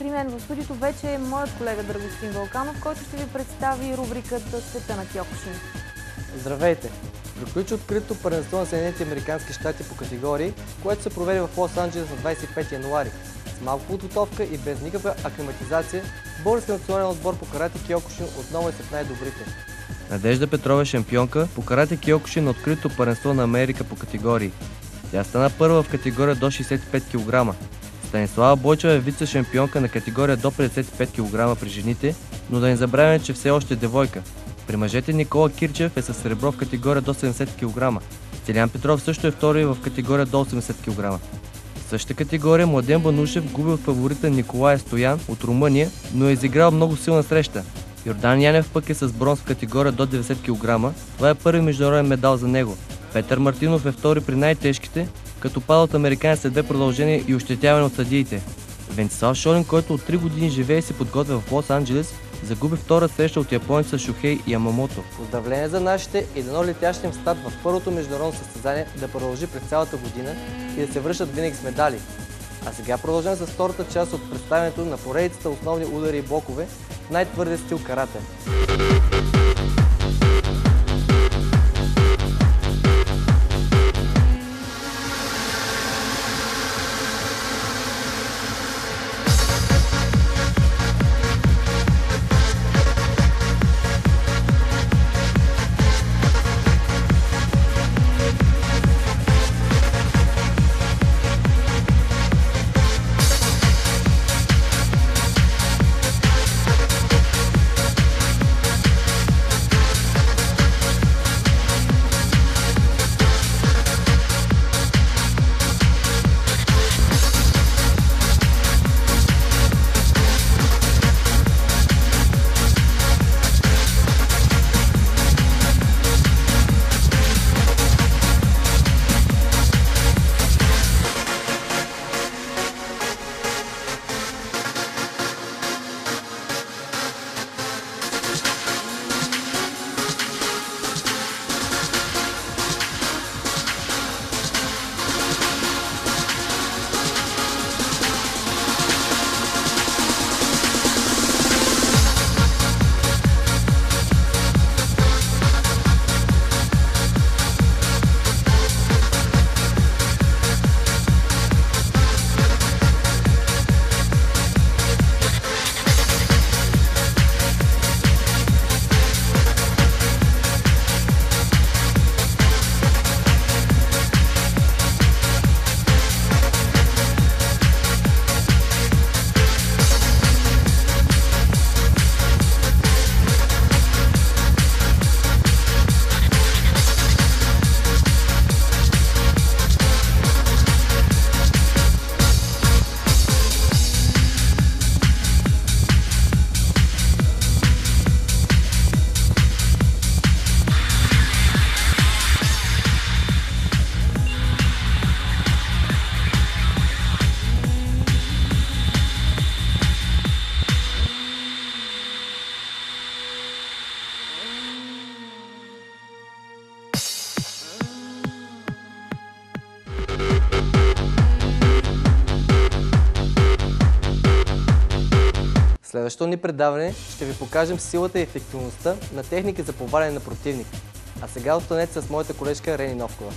При мен в студиото вече е моят колега Драгостин Вълканов, който ще ви представи рубриката "Света на Киокушин". Здравейте! Приключи открито първенство на Съединените американски щати по категории, което се проведе в Лос-Анджелес на 25 януари. С малко подготовка и без никаква аклиматизация, българският национален отбор по карате Киокушин отново е сред най-добрите. Надежда Петрова е шампионка по карате Киокушин на открито първенство на Америка по категории. Тя стана първа в категория до 65 кг. Станислава Бойчева е вице-шампионка на категория до 55 кг при жените, но да не забравяме, че все още е девойка. При мъжете Никола Кирчев е със сребро в категория до 70 кг. Стилян Петров също е втори в категория до 80 кг. В същата категория Младен Банушев губи от фаворита Николай Стоян от Румъния, но е изиграл много силна среща. Йордан Янев пък е с бронз в категория до 90 кг. Това е първи международен медал за него. Петър Мартинов е втори при най-тежките, като пада от американец след 2 продължения и ощетяване от съдиите. Венцислав Шолин, който от 3 години живее и се подготвя в Лос-Анджелес, загуби втора среща от японеца Шухей Ямамото. Поздравления за нашите и дано летящия им старт в първото международно състезание да продължи през цялата година и да се връщат винаги с медали. А сега продължаваме с втората част от представянето на поредицата основни удари и блокове в най-твърдия стил карате. В следващото ни предаване ще ви покажем силата и ефективността на техника за поваляне на противник. А сега останете с моята колежка Рени Новкова.